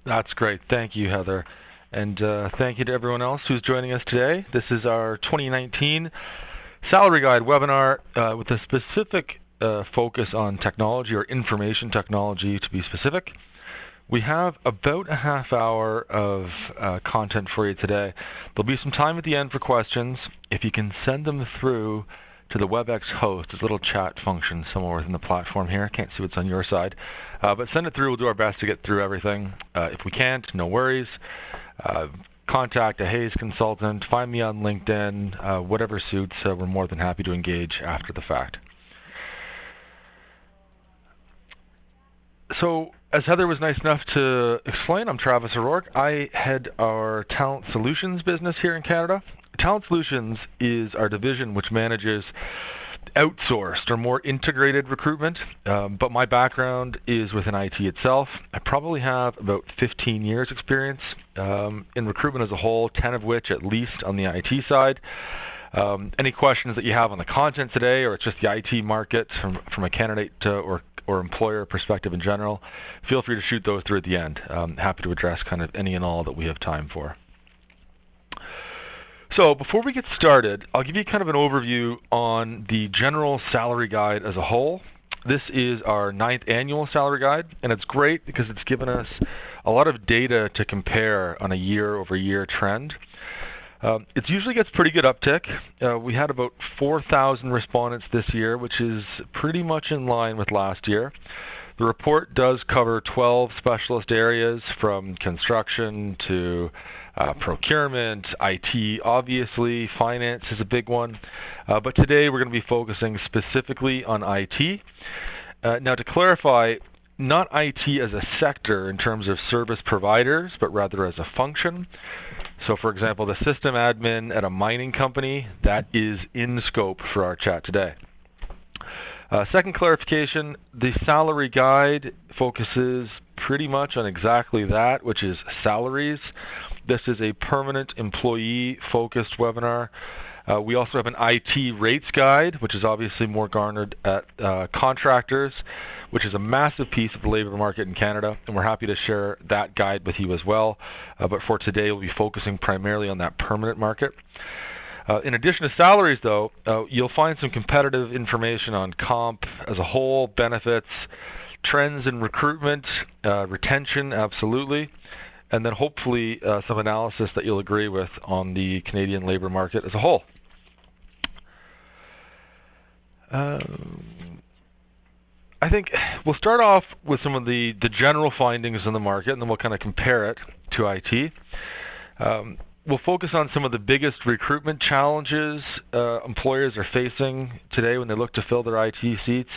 That's great. Thank you, Heather. And thank you to everyone else who's joining us today. This is our 2019 Salary Guide webinar with a specific focus on technology or information technology to be specific. We have about a half hour of content for you today. There'll be some time at the end for questions. If you can send them through to the WebEx host, there's a little chat function somewhere within the platform here. I can't see what's on your side. But send it through. We'll do our best to get through everything. If we can't, no worries. Contact a Hayes consultant. Find me on LinkedIn. Whatever suits. We're more than happy to engage after the fact. So, as Heather was nice enough to explain, I'm Travis O'Rourke. I head our Talent Solutions business here in Canada. Talent Solutions is our division which manages outsourced or more integrated recruitment, but my background is within IT itself. I probably have about 15 years experience in recruitment as a whole, 10 of which at least on the IT side. Any questions that you have on the content today, or it's just the IT market from a candidate or employer perspective in general, feel free to shoot those through at the end. Happy to address kind of any and all that we have time for. So before we get started, I'll give you kind of an overview on the general salary guide as a whole. This is our 9th annual salary guide, and it's great because it's given us a lot of data to compare on a year-over-year trend. It usually gets pretty good uptick. We had about 4,000 respondents this year, which is pretty much in line with last year. The report does cover 12 specialist areas from construction to procurement, IT, obviously, finance is a big one. But today we're going to be focusing specifically on IT. Now to clarify, not IT as a sector in terms of service providers, but rather as a function. So for example, the system admin at a mining company, that is in scope for our chat today. Second clarification, the salary guide focuses pretty much on exactly that, which is salaries. This is a permanent employee-focused webinar. We also have an IT rates guide, which is obviously more garnered at contractors, which is a massive piece of the labor market in Canada, and we're happy to share that guide with you as well. But for today, we'll be focusing primarily on that permanent market. In addition to salaries, though, you'll find some competitive information on comp as a whole, benefits, trends in recruitment, retention, absolutely, and then hopefully some analysis that you'll agree with on the Canadian labor market as a whole. I think we'll start off with some of the general findings in the market, and then we'll kind of compare it to IT. We'll focus on some of the biggest recruitment challenges employers are facing today when they look to fill their IT seats.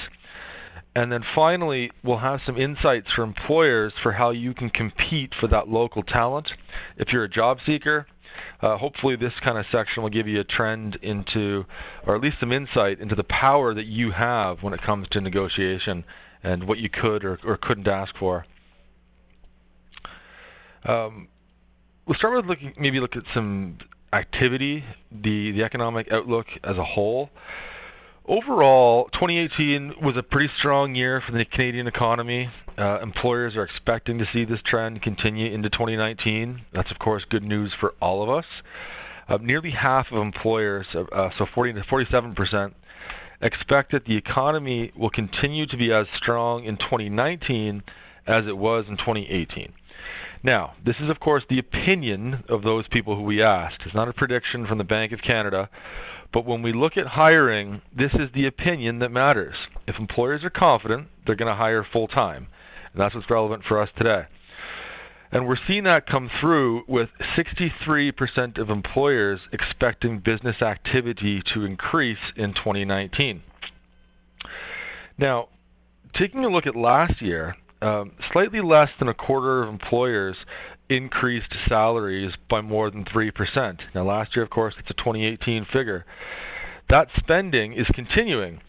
And then finally, we'll have some insights for employers for how you can compete for that local talent. If you're a job seeker, hopefully this kind of section will give you a trend into, or at least some insight into the power that you have when it comes to negotiation and what you could or couldn't ask for. We'll start with look at some activity, the economic outlook as a whole. Overall, 2018 was a pretty strong year for the Canadian economy. Employers are expecting to see this trend continue into 2019. That's, of course, good news for all of us. Nearly half of employers, so 40 to 47%, expect that the economy will continue to be as strong in 2019 as it was in 2018. Now, this is, of course, the opinion of those people who we asked. It's not a prediction from the Bank of Canada. But when we look at hiring, this is the opinion that matters. If employers are confident, they're going to hire full-time. And that's what's relevant for us today. And we're seeing that come through with 63% of employers expecting business activity to increase in 2019. Now, taking a look at last year, slightly less than a quarter of employers increased salaries by more than 3%. Now last year, of course, it's a 2018 figure. That spending is continuing.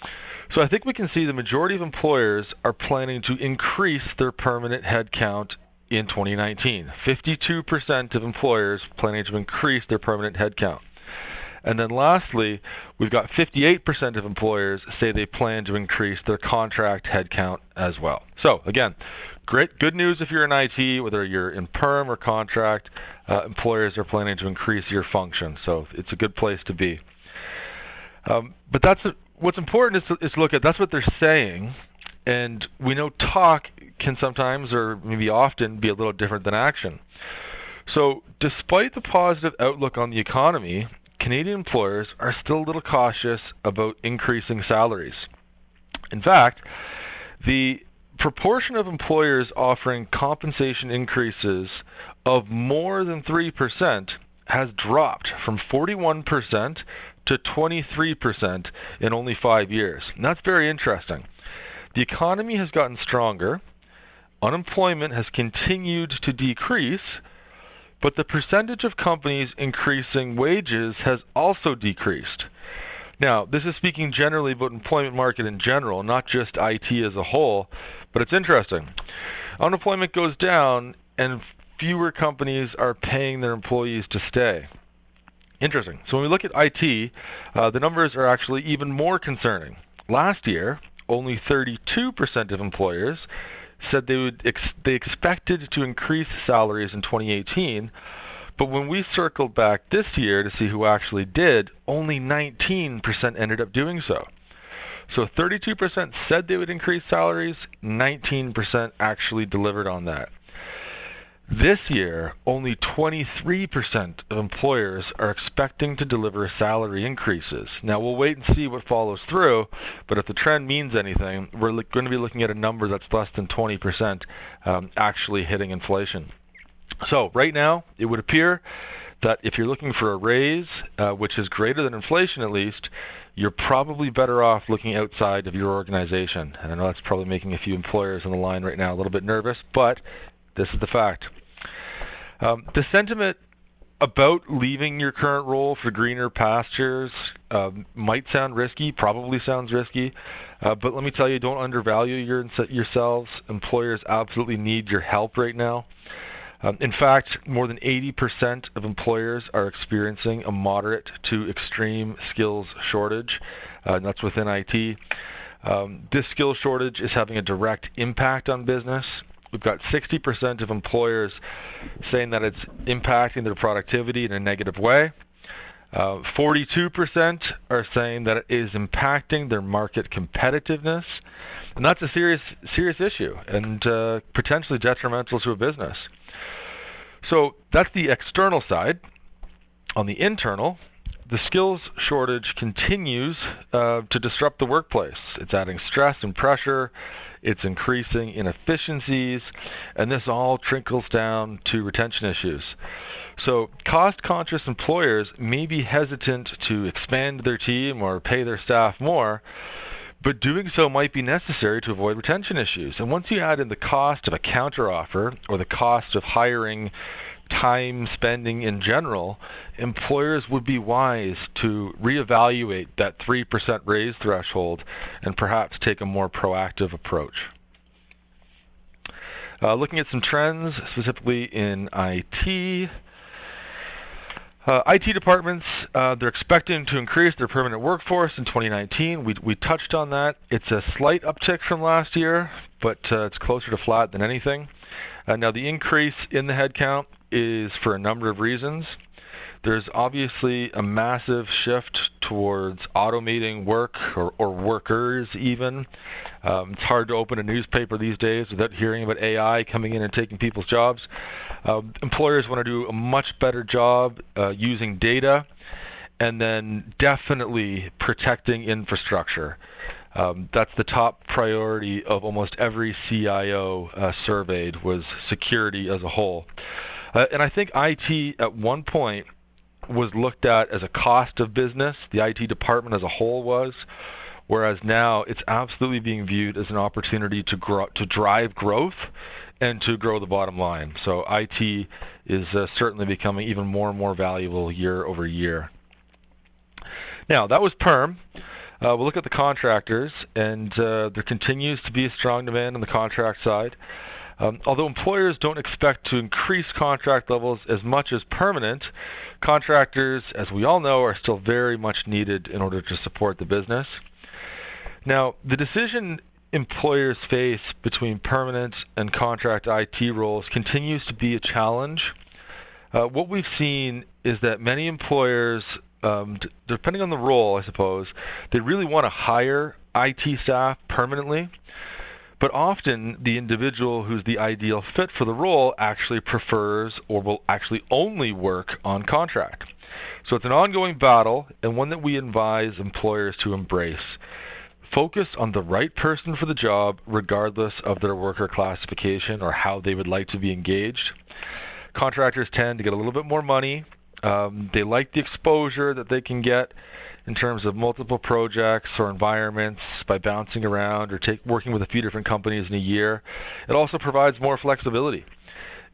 So I think we can see the majority of employers are planning to increase their permanent headcount in 2019. 52% of employers planning to increase their permanent headcount. And then lastly, we've got 58% of employers say they plan to increase their contract headcount as well. So again, good news if you're in IT, whether you're in perm or contract, employers are planning to increase your function. So it's a good place to be. But what's important is to look at that's what they're saying. And we know talk can sometimes or maybe often be a little different than action. So despite the positive outlook on the economy, Canadian employers are still a little cautious about increasing salaries. In fact, the proportion of employers offering compensation increases of more than 3% has dropped from 41% to 23% in only 5 years. And that's very interesting. The economy has gotten stronger, unemployment has continued to decrease, but the percentage of companies increasing wages has also decreased. Now, this is speaking generally about employment market in general, not just IT as a whole, but it's interesting. Unemployment goes down and fewer companies are paying their employees to stay. Interesting. So when we look at IT, the numbers are actually even more concerning. Last year, only 32% of employers said they expected to increase salaries in 2018, but when we circled back this year to see who actually did, only 19% ended up doing so. So 32% said they would increase salaries, 19% actually delivered on that. This year, only 23% of employers are expecting to deliver salary increases. Now, we'll wait and see what follows through, but if the trend means anything, we're going to be looking at a number that's less than 20% actually hitting inflation. So right now, it would appear that if you're looking for a raise, which is greater than inflation at least, you're probably better off looking outside of your organization. And I know that's probably making a few employers on the line right now a little bit nervous, but this is the fact. The sentiment about leaving your current role for greener pastures might sound risky, probably sounds risky, but let me tell you, don't undervalue yourselves. Employers absolutely need your help right now. In fact, more than 80% of employers are experiencing a moderate to extreme skills shortage, and that's within IT. This skills shortage is having a direct impact on business. We've got 60% of employers saying that it's impacting their productivity in a negative way. 42% are saying that it is impacting their market competitiveness. And that's a serious issue and potentially detrimental to a business. So that's the external side. On the internal, the skills shortage continues to disrupt the workplace. It's adding stress and pressure. It's increasing inefficiencies, and this all trickles down to retention issues. So cost-conscious employers may be hesitant to expand their team or pay their staff more, but doing so might be necessary to avoid retention issues. And once you add in the cost of a counteroffer or the cost of hiring, time spending in general, employers would be wise to reevaluate that 3% raise threshold and perhaps take a more proactive approach. Looking at some trends, specifically in IT. IT departments, they're expecting to increase their permanent workforce in 2019. We touched on that. It's a slight uptick from last year, but it's closer to flat than anything. Now, the increase in the headcount is for a number of reasons. There's obviously a massive shift towards automating work or workers even. It's hard to open a newspaper these days without hearing about AI coming in and taking people's jobs. Employers want to do a much better job using data and then definitely protecting infrastructure. That's the top priority of almost every CIO surveyed was security as a whole. And I think IT at one point was looked at as a cost of business. The IT department as a whole was, whereas now it's absolutely being viewed as an opportunity to drive growth and to grow the bottom line. So IT is certainly becoming even more and more valuable year over year. Now, that was perm. We'll look at the contractors, and there continues to be a strong demand on the contract side. Although employers don't expect to increase contract levels as much as permanent, contractors, as we all know, are still very much needed in order to support the business. Now, the decision employers face between permanent and contract IT roles continues to be a challenge. What we've seen is that many employers, depending on the role, I suppose, they really want to hire IT staff permanently, but often the individual who's the ideal fit for the role actually prefers or will actually only work on contract. So it's an ongoing battle, and one that we advise employers to embrace. Focus on the right person for the job, regardless of their worker classification or how they would like to be engaged. Contractors tend to get a little bit more money. They like the exposure that they can get in terms of multiple projects or environments by bouncing around or working with a few different companies in a year. It also provides more flexibility.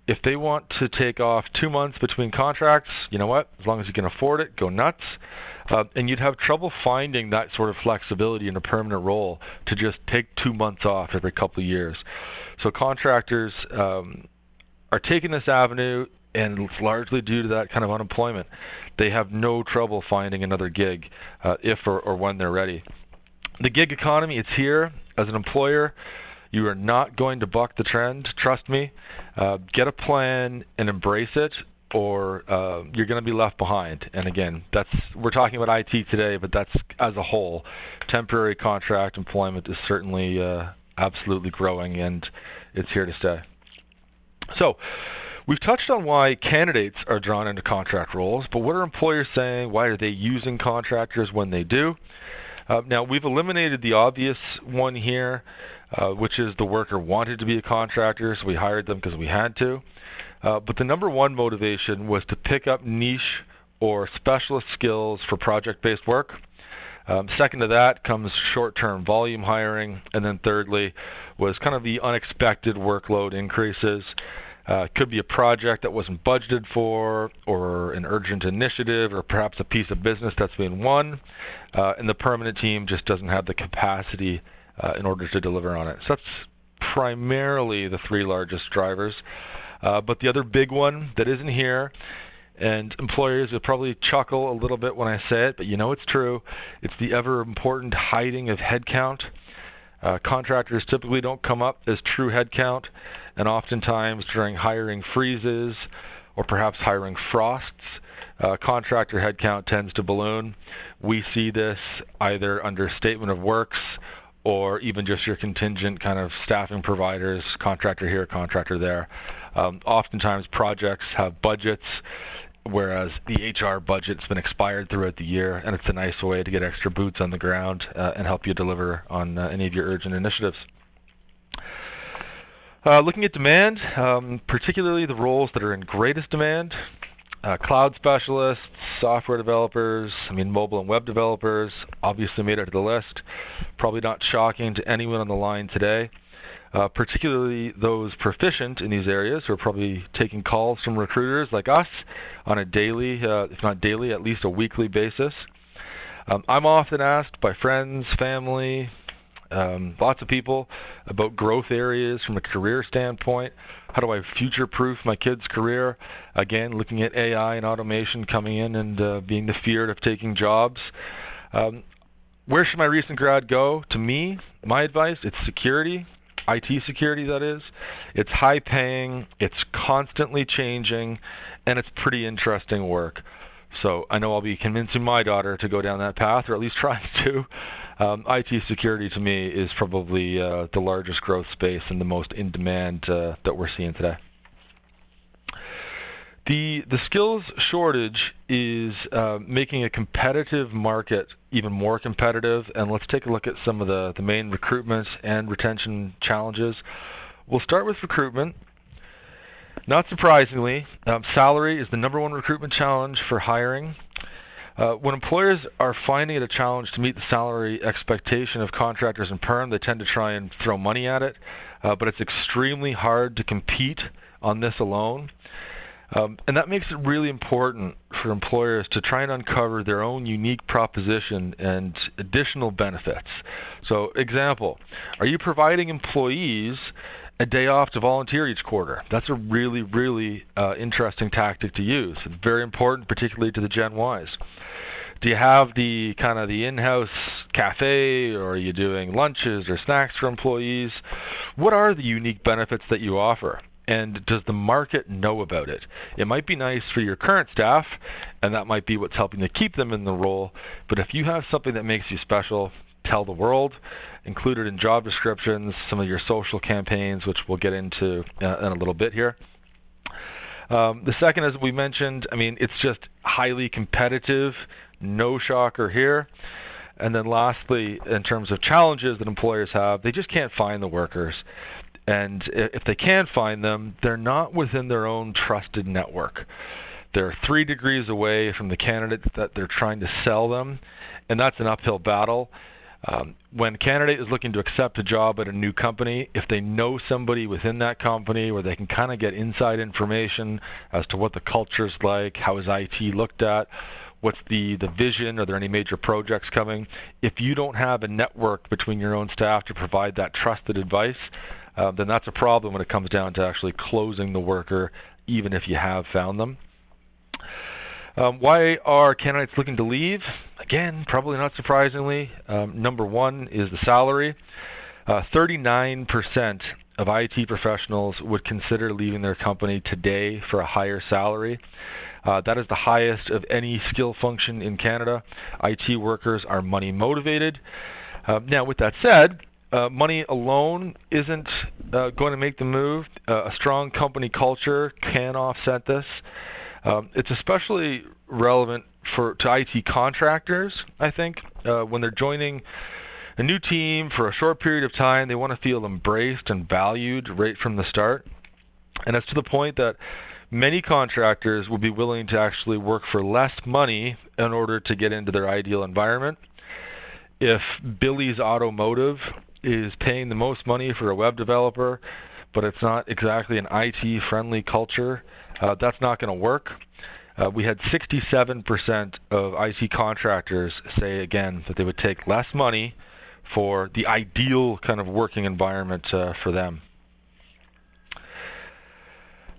If they want to take off 2 months between contracts, you know what? As long as you can afford it, go nuts. And you'd have trouble finding that sort of flexibility in a permanent role to just take 2 months off every couple of years. So contractors are taking this avenue, and it's largely due to that kind of unemployment. They have no trouble finding another gig if or when they're ready. The gig economy, it's here. As an employer, you are not going to buck the trend. Trust me. Get a plan and embrace it, or you're going to be left behind. And again, we're talking about IT today, but that's as a whole. Temporary contract employment is certainly absolutely growing, and it's here to stay. So, we've touched on why candidates are drawn into contract roles, but what are employers saying? Why are they using contractors when they do? Now, we've eliminated the obvious one here, which is the worker wanted to be a contractor, so we hired them because we had to. But the number one motivation was to pick up niche or specialist skills for project-based work. Second to that comes short-term volume hiring, and then thirdly was kind of the unexpected workload increases. Could be a project that wasn't budgeted for, or an urgent initiative, or perhaps a piece of business that's been won, and the permanent team just doesn't have the capacity in order to deliver on it. So that's primarily the three largest drivers. But the other big one that isn't here, and employers will probably chuckle a little bit when I say it, but you know it's true, it's the ever-important hiding of headcount. Contractors typically don't come up as true headcount, and oftentimes during hiring freezes or perhaps hiring frosts, contractor headcount tends to balloon. We see this either under statement of works or even just your contingent kind of staffing providers, contractor here, contractor there. Oftentimes projects have budgets, whereas the HR budget's been expired throughout the year, and it's a nice way to get extra boots on the ground and help you deliver on any of your urgent initiatives. Looking at demand, particularly the roles that are in greatest demand, cloud specialists, software developers, mobile and web developers obviously made it to the list. Probably not shocking to anyone on the line today. Particularly those proficient in these areas who are probably taking calls from recruiters like us on a daily, if not daily, at least a weekly basis. I'm often asked by friends, family, lots of people about growth areas from a career standpoint. How do I future-proof my kid's career? Again, looking at AI and automation coming in and being the feared of taking jobs. Where should my recent grad go? To me, my advice, it's security. IT security, that is. It's high paying, it's constantly changing, and it's pretty interesting work. So I know I'll be convincing my daughter to go down that path, or at least trying to. IT security to me is probably the largest growth space and the most in demand that we're seeing today. The skills shortage is making a competitive market even more competitive, and let's take a look at some of the main recruitment and retention challenges. We'll start with recruitment. Not surprisingly, salary is the number one recruitment challenge for hiring. When employers are finding it a challenge to meet the salary expectation of contractors and perm, they tend to try and throw money at it, but it's extremely hard to compete on this alone. And that makes it really important for employers to try and uncover their own unique proposition and additional benefits. So, example, are you providing employees a day off to volunteer each quarter? That's a really, really interesting tactic to use. It's very important, particularly to the Gen Ys. Do you have the kind of the in-house cafe, or are you doing lunches or snacks for employees? What are the unique benefits that you offer? And does the market know about it? It might be nice for your current staff, and that might be what's helping to keep them in the role. But if you have something that makes you special, tell the world. Include it in job descriptions, some of your social campaigns, which we'll get into in a little bit here. The second, as we mentioned, it's just highly competitive. No shocker here. And then lastly, in terms of challenges that employers have, they just can't find the workers. And if they can find them, they're not within their own trusted network. They're 3 degrees away from the candidates that they're trying to sell them, and that's an uphill battle. When a candidate is looking to accept a job at a new company, if they know somebody within that company where they can kind of get inside information as to what the culture's like, how is IT looked at, what's the vision, are there any major projects coming, if you don't have a network between your own staff to provide that trusted advice, then that's a problem when it comes down to actually closing the worker, even if you have found them. Why are candidates looking to leave? Again, probably not surprisingly. Number one is the salary. 39% of IT professionals would consider leaving their company today for a higher salary. That is the highest of any skill function in Canada. IT workers are money motivated. Now, with that said, money alone isn't going to make the move. A strong company culture can offset this. It's especially relevant to IT contractors, I think. When they're joining a new team for a short period of time, they want to feel embraced and valued right from the start. And it's to the point that many contractors will be willing to actually work for less money in order to get into their ideal environment. If Billy's Automotive is paying the most money for a web developer, but it's not exactly an IT-friendly culture, that's not going to work. We had 67% of IT contractors say, again, that they would take less money for the ideal kind of working environment for them.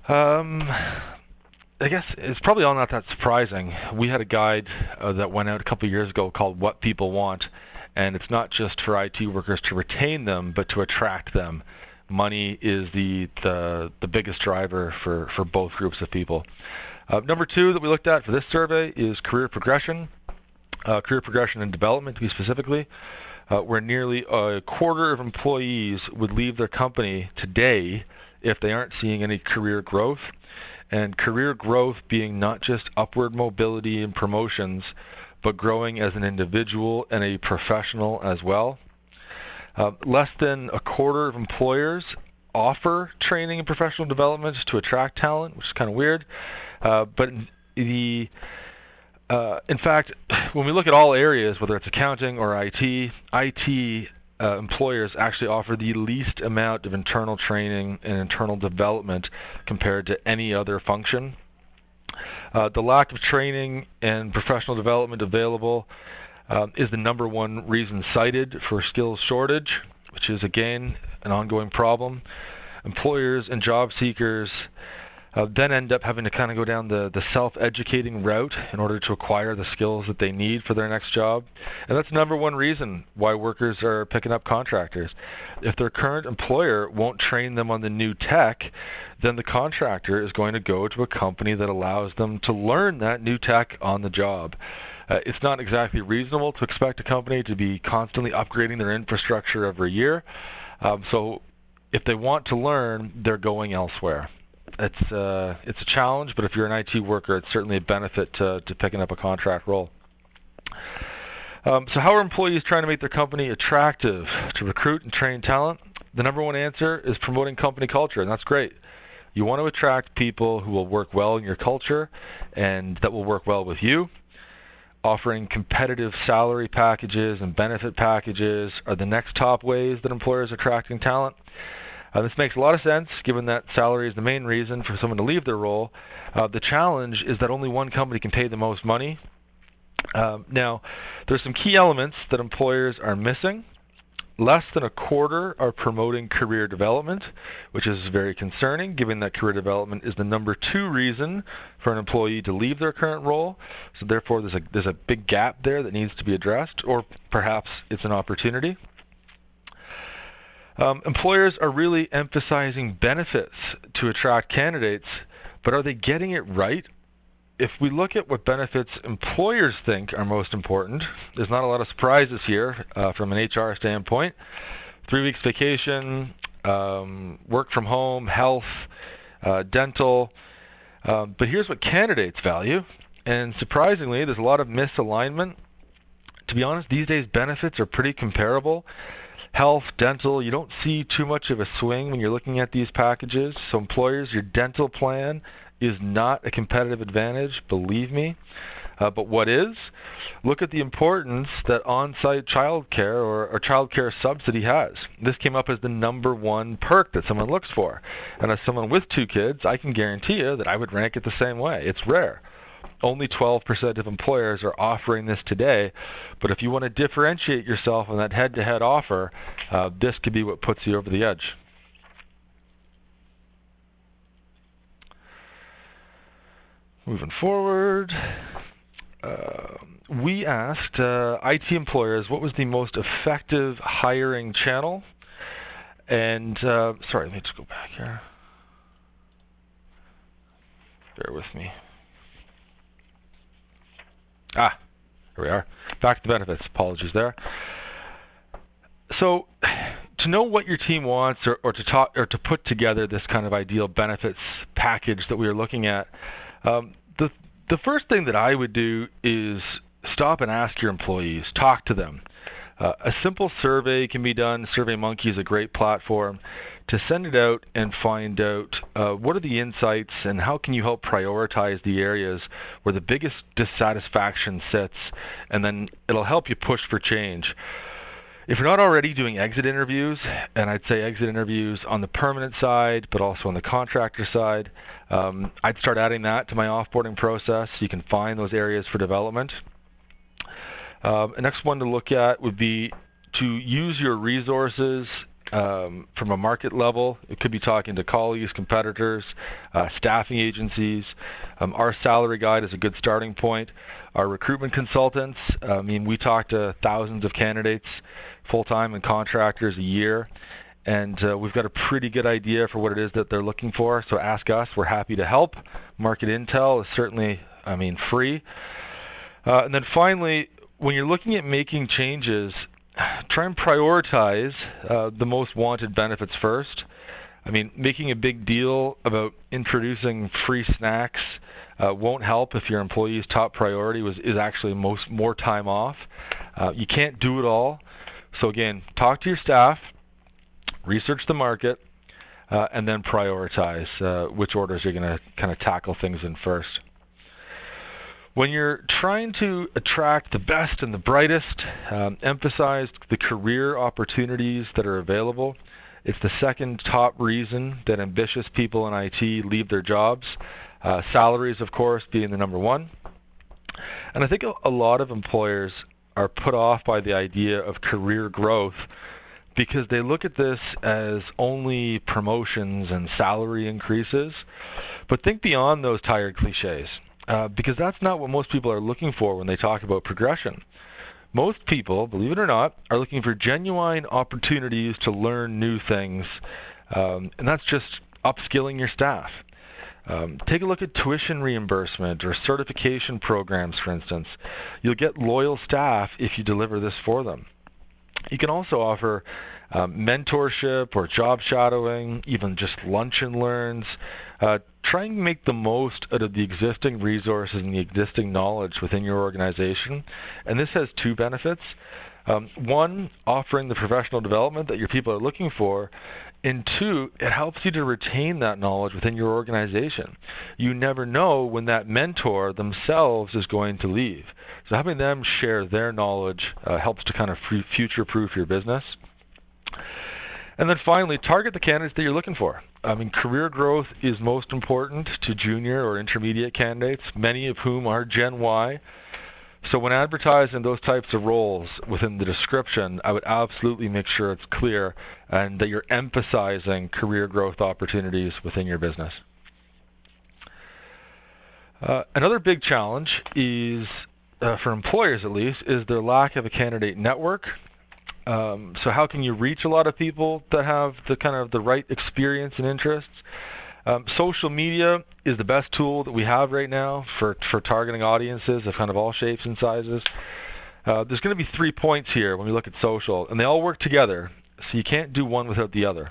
I guess it's probably all not that surprising. We had a guide that went out a couple of years ago called What People Want, and it's not just for IT workers to retain them, but to attract them. Money is the biggest driver for both groups of people. Number two that we looked at for this survey is career progression and development, to be specifically, where nearly a quarter of employees would leave their company today if they aren't seeing any career growth. And career growth being not just upward mobility and promotions, but growing as an individual and a professional as well. Less than a quarter of employers offer training and professional development to attract talent, which is kind of weird. But in fact, when we look at all areas, whether it's accounting or IT employers actually offer the least amount of internal training and internal development compared to any other function. The lack of training and professional development available is the number one reason cited for skills shortage, which is, again, an ongoing problem. Employers and job seekers then end up having to kind of go down the self-educating route in order to acquire the skills that they need for their next job. And that's the number one reason why workers are picking up contractors. If their current employer won't train them on the new tech, then the contractor is going to go to a company that allows them to learn that new tech on the job. It's not exactly reasonable to expect a company to be constantly upgrading their infrastructure every year. So if they want to learn, they're going elsewhere. It's a challenge, but if you're an IT worker, it's certainly a benefit to picking up a contract role. So how are employees trying to make their company attractive to recruit and train talent? The number one answer is promoting company culture, and that's great. You want to attract people who will work well in your culture and that will work well with you. Offering competitive salary packages and benefit packages are the next top ways that employers are attracting talent. This makes a lot of sense, given that salary is the main reason for someone to leave their role. The challenge is that only one company can pay the most money. Now, there's some key elements that employers are missing. less than a quarter are promoting career development, which is very concerning given that career development is the number 2 reason for an employee to leave their current role. So therefore there's a big gap there that needs to be addressed, or perhaps it's an opportunity. Employers are really emphasizing benefits to attract candidates, but are they getting it right? If we look at what benefits employers think are most important, there's not a lot of surprises here from an HR standpoint. 3 weeks vacation, work from home, health, dental. But here's what candidates value. And surprisingly, there's a lot of misalignment. To be honest, these days benefits are pretty comparable. Health, dental, you don't see too much of a swing when you're looking at these packages. So employers, your dental plan is not a competitive advantage, believe me. But what is? Look at the importance that on-site childcare or childcare subsidy has. This came up as the number 1 perk that someone looks for. And as someone with 2 kids, I can guarantee you that I would rank it the same way. It's rare. Only 12% of employers are offering this today. But if you want to differentiate yourself on that head-to-head offer, this could be what puts you over the edge. Moving forward, we asked IT employers what was the most effective hiring channel. And, sorry, let me just go back here. Bear with me. Here we are. Back to benefits. Apologies there. So, to know what your team wants, or to put together this kind of ideal benefits package that we are looking at, the first thing that I would do is stop and ask your employees. Talk to them. A simple survey can be done. SurveyMonkey is a great platform to send it out and find out what are the insights and how can you help prioritize the areas where the biggest dissatisfaction sits, and then it'll help you push for change. If you're not already doing exit interviews, and I'd say exit interviews on the permanent side, but also on the contractor side, I'd start adding that to my offboarding process so you can find those areas for development. The next one to look at would be to use your resources from a market level. It could be talking to colleagues, competitors, staffing agencies. Our salary guide is a good starting point. Our recruitment consultants, we talk to thousands of candidates, full-time and contractors a year, and we've got a pretty good idea for what it is that they're looking for. So ask us. We're happy to help. Market intel is certainly, free. And then finally, when you're looking at making changes, try and prioritize the most wanted benefits first. Making a big deal about introducing free snacks won't help if your employee's top priority is actually more time off. You can't do it all. So again, talk to your staff, research the market, and then prioritize which orders you're going to kind of tackle things in first. When you're trying to attract the best and the brightest, emphasize the career opportunities that are available. It's the second top reason that ambitious people in IT leave their jobs. Salaries, of course, being the number 1. And I think a lot of employers are put off by the idea of career growth because they look at this as only promotions and salary increases. But think beyond those tired cliches. Because that's not what most people are looking for when they talk about progression. Most people, believe it or not, are looking for genuine opportunities to learn new things, and that's just upskilling your staff. Take a look at tuition reimbursement or certification programs, for instance. You'll get loyal staff if you deliver this for them. You can also offer mentorship or job shadowing, even just lunch and learns. Try and make the most out of the existing resources and the existing knowledge within your organization. And this has 2 benefits. One, offering the professional development that your people are looking for. And 2, it helps you to retain that knowledge within your organization. You never know when that mentor themselves is going to leave. So having them share their knowledge helps to kind of future-proof your business. And then finally, target the candidates that you're looking for. Career growth is most important to junior or intermediate candidates, many of whom are Gen Y. So when advertising those types of roles within the description, I would absolutely make sure it's clear and that you're emphasizing career growth opportunities within your business. Another big challenge is, for employers at least, is their lack of a candidate network. So how can you reach a lot of people that have the right experience and interests? Social media is the best tool that we have right now for targeting audiences of kind of all shapes and sizes. There's going to be 3 points here when we look at social, and they all work together, so you can't do one without the other.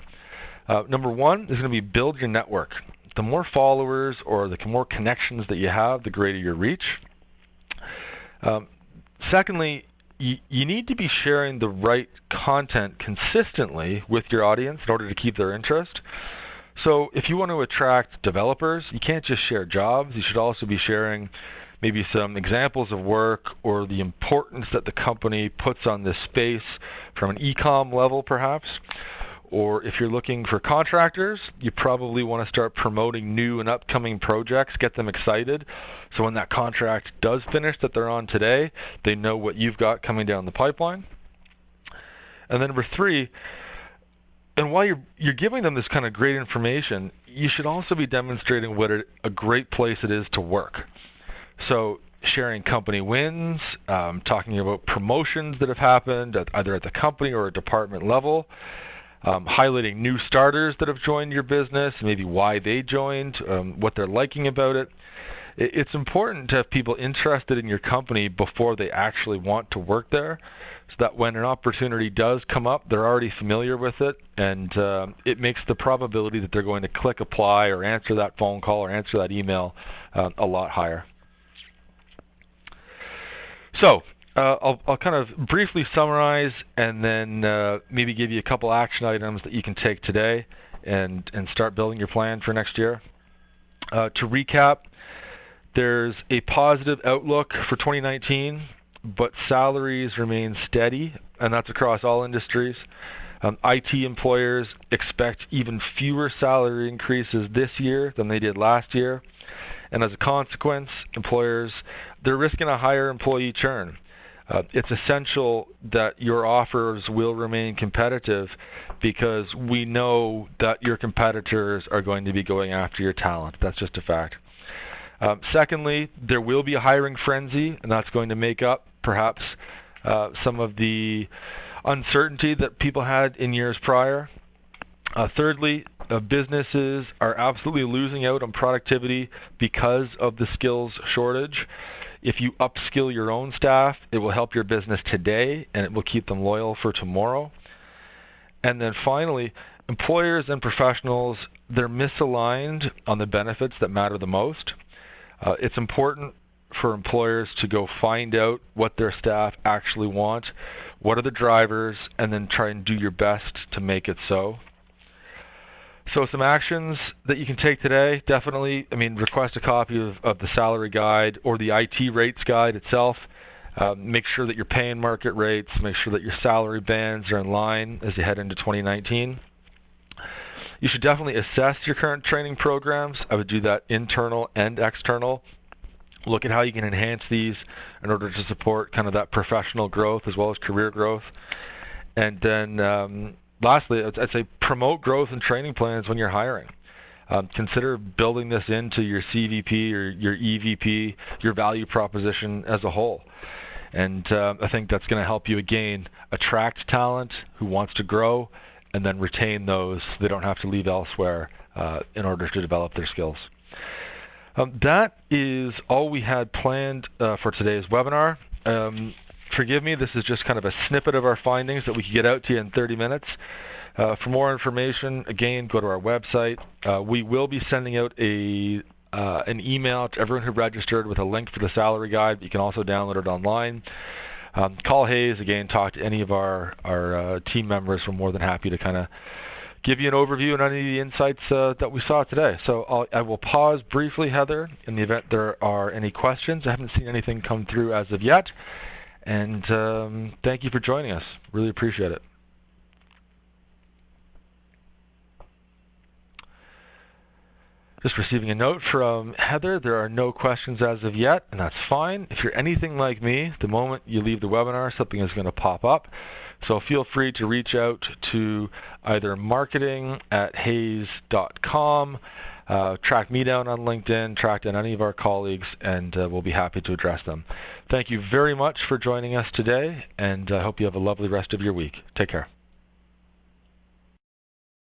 Number one is going to be build your network. The more followers or the more connections that you have, the greater your reach. Secondly, you need to be sharing the right content consistently with your audience in order to keep their interest. So if you want to attract developers, you can't just share jobs. You should also be sharing maybe some examples of work or the importance that the company puts on this space from an e-com level perhaps. Or if you're looking for contractors, you probably want to start promoting new and upcoming projects, get them excited. So when that contract does finish that they're on today, they know what you've got coming down the pipeline. And then number 3, and while you're giving them this kind of great information, you should also be demonstrating what a great place it is to work. So sharing company wins, talking about promotions that have happened either at the company or a department level, highlighting new starters that have joined your business, maybe why they joined, what they're liking about it. It's important to have people interested in your company before they actually want to work there, so that when an opportunity does come up, they're already familiar with it, and it makes the probability that they're going to click apply or answer that phone call or answer that email a lot higher. So I'll kind of briefly summarize and then maybe give you a couple action items that you can take today and start building your plan for next year. To recap, there's a positive outlook for 2019, but salaries remain steady, and that's across all industries. IT employers expect even fewer salary increases this year than they did last year, and as a consequence, employers, they're risking a higher employee churn. It's essential that your offers will remain competitive because we know that your competitors are going to be going after your talent. That's just a fact. Secondly, there will be a hiring frenzy, and that's going to make up perhaps some of the uncertainty that people had in years prior. Thirdly, businesses are absolutely losing out on productivity because of the skills shortage. If you upskill your own staff, it will help your business today, and it will keep them loyal for tomorrow. And then finally, employers and professionals, they're misaligned on the benefits that matter the most. It's important for employers to go find out what their staff actually want, what are the drivers, and then try and do your best to make it so. So some actions that you can take today, definitely, request a copy of the salary guide or the IT rates guide itself. Make sure that you're paying market rates. Make sure that your salary bands are in line as you head into 2019. You should definitely assess your current training programs. I would do that internal and external. Look at how you can enhance these in order to support kind of that professional growth as well as career growth. And then lastly, I'd say promote growth and training plans when you're hiring. Consider building this into your CVP or your EVP, your value proposition as a whole. And I think that's going to help you, again, attract talent who wants to grow and then retain those so they don't have to leave elsewhere in order to develop their skills. That is all we had planned for today's webinar. Forgive me, this is just kind of a snippet of our findings that we could get out to you in 30 minutes. For more information, again, go to our website. We will be sending out an email to everyone who registered with a link for the salary guide. You can also download it online. Call Hayes, again, talk to any of our team members. We're more than happy to kind of give you an overview on any of the insights that we saw today. So I will pause briefly, Heather, in the event there are any questions. I haven't seen anything come through as of yet. And thank you for joining us. Really appreciate it. Just receiving a note from Heather. There are no questions as of yet, and that's fine. If you're anything like me, the moment you leave the webinar, something is going to pop up. So feel free to reach out to either marketing@hays.com, track me down on LinkedIn, track down any of our colleagues, and we'll be happy to address them. Thank you very much for joining us today, and I hope you have a lovely rest of your week. Take care.